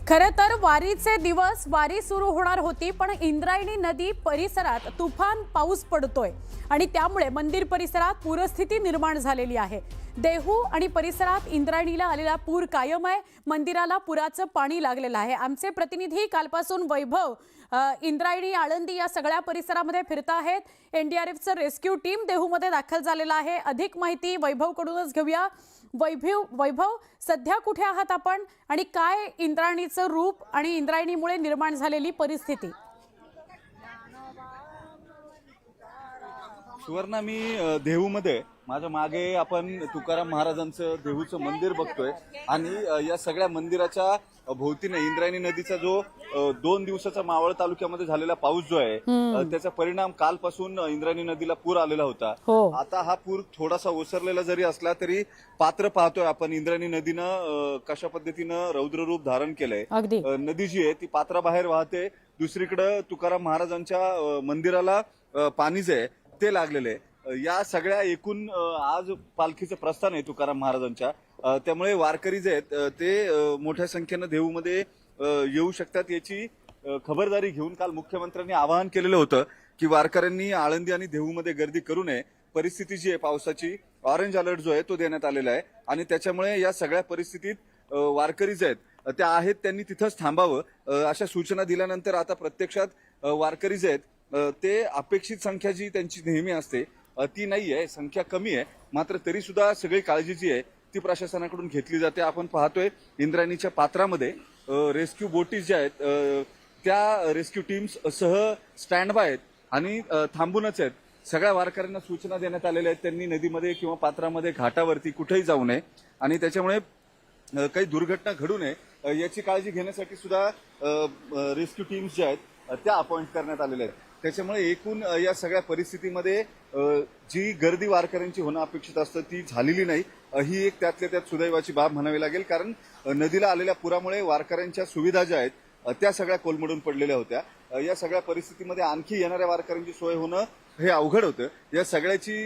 खरं तर वारीचे दिवस वारी सुरू होणार होती, पण इंद्रायणी नदी परिसरात तुफान पाऊस पडतोय आणि त्यामुळे मंदिर परिसरात पूरस्थिती निर्माण झालेली आहे। देहू आणि परिसरात इंद्रायणीला आलेला पूर कायम आहे। मंदिराला पुराचं पाणी लागलेलं आहे। आमचे प्रतिनिधी कालपासून वैभव इंद्रायणी आळंदी या सगळ्या परिसरामध्ये फिरत आहेत। एनडीआरएफचं रेस्क्यू टीम देहूमध्ये दाखल झालेला आहे। अधिक माहिती वैभवकडूनच घेऊया। वैभव सध्या कुठे आहात आपण आणि काय इंद्रायणीचं रूप आणि इंद्रायणीमुळे निर्माण झालेली परिस्थिती? सुवर्णा, मी देहूमध्ये माझ्या मागे आपण तुकाराम महाराजांचं देहूचं मंदिर बघतोय आणि या सगळ्या मंदिराच्या भोवतीने इंद्रायणी नदीचा जो 2 दिवसाचा मावळ तालुक्यामध्ये झालेला पाऊस जो आहे त्याचा परिणाम कालपासून इंद्रायणी नदीला पूर आलेला होता। आता हा पूर थोडासा ओसरलेला जरी असला तरी पात्र पाहतोय आपण इंद्रायणी नदीनं कशा पद्धतीनं रौद्र रूप धारण केलंय। नदी जी आहे ती पात्राबाहेर वाहते। दुसरीकडे तुकाराम महाराजांच्या मंदिराला पाणी जे आहे ते लागलेले। या सगळ्या एकूण आज पालखीचं प्रस्थान आहे तुकाराम महाराजांच्या, त्यामुळे वारकरी जे आहेत ते मोठ्या संख्येनं देहूमध्ये येऊ शकतात याची खबरदारी घेऊन काल मुख्यमंत्र्यांनी आवाहन केलेलं होतं की वारकऱ्यांनी आळंदी आणि देहूमध्ये गर्दी करू नये। परिस्थिती जी आहे पावसाची, ऑरेंज अलर्ट जो आहे तो देण्यात आलेला आहे आणि त्याच्यामुळे या सगळ्या परिस्थितीत वारकरी जे आहेत त्या आहेत त्यांनी तिथंच थांबावं अशा सूचना दिल्यानंतर आता प्रत्यक्षात वारकरी जे आहेत ते अपेक्षित संख्या जी त्यांची नेहमी असते ती नाही आहे, संख्या कमी आहे, मात्र तरी सुद्धा सगळी काळजी जी आहे ती प्रशासनाकडून घेतली जाते। आपण पाहतोय इंद्रायणीच्या पात्रामध्ये रेस्क्यू बोटीज ज्या आहेत त्या रेस्क्यू टीम्स सह स्टँड बाय आहेत आणि थांबूनच आहेत। सगळ्या वारकऱ्यांना सूचना देण्यात आलेल्या आहेत त्यांनी नदीमध्ये किंवा पात्रामध्ये घाटावरती कुठेही जाऊ नये आणि त्याच्यामुळे काही दुर्घटना घडू नये याची काळजी घेण्यासाठी सुद्धा रेस्क्यू टीम्स ज्या आहेत त्या अपॉइंट करण्यात आलेल्या आहेत। त्याच्यामुळे एकूण या सगळ्या परिस्थितीमध्ये जी गर्दी वारकऱ्यांची होणं अपेक्षित असतं ती झालेली नाही। ही एक त्यातल्या त्यात सुदैवाची बाब म्हणावी लागेल, कारण नदीला आलेल्या पुरामुळे वारकऱ्यांच्या सुविधा ज्या आहेत त्या सगळ्या कोलमडून पडलेल्या होत्या। या सगळ्या परिस्थितीमध्ये आणखी येणाऱ्या वारकऱ्यांची सोय होणं हे अवघड होतं। या सगळ्याची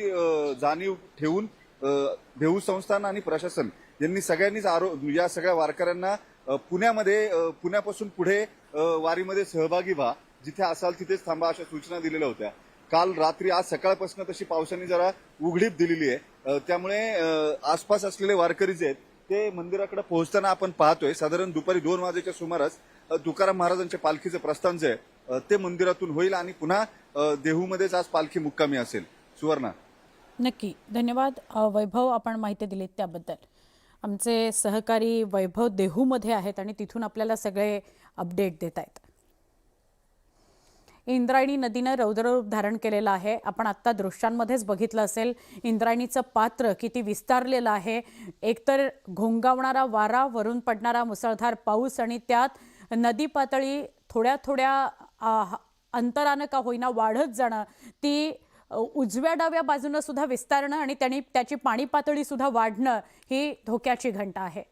जाणीव ठेवून देहू संस्थान आणि प्रशासन यांनी सगळ्यांनीच या सगळ्या वारकऱ्यांना पुण्यापासून पुढे वारीमध्ये सहभागी व्हा, जिथे असाल तिथेच थांबा अशा सूचना दिलेल्या होत्या। काल रात्री आज सकाळपासून तशी पावसाने जरा उघडीप दिलेली आहे, त्यामुळे आसपास असलेले वारकरी जे आहेत ते मंदिराकडे पोहोचताना आपण पाहतोय साधारण दुपारी 2 वाजेच्या सुमारास तुकाराम महाराजांच्या पालखीचं प्रस्थान जे आहे ते मंदिरातून होईल आणि पुन्हा देहूमध्येच आज पालखी मुक्कामी असेल। सुवर्णा, नक्की धन्यवाद वैभव, आपण माहिती दिलीत त्याबद्दल। आमचे सहकारी वैभव देहूमध्ये आहेत आणि तिथून आपल्याला सगळे अपडेट देत आहेत। इंद्रायणी नदीनं रौद्ररूप धारण केलेलं आहे। आपण आत्ता दृश्यांमध्येच बघितलं असेल इंद्रायणीचं पात्र किती विस्तारलेलं आहे। एकतर घोंगावणारा वारा, वरून पडणारा मुसळधार पाऊस आणि त्यात नदी पातळी थोड्या थोड्या अंतरानं का होईना वाढत जाणं, ती उजव्या डाव्या बाजूनं सुद्धा विस्तारणं आणि त्याची पाणी पातळी सुद्धा वाढणं ही धोक्याची घंटा आहे।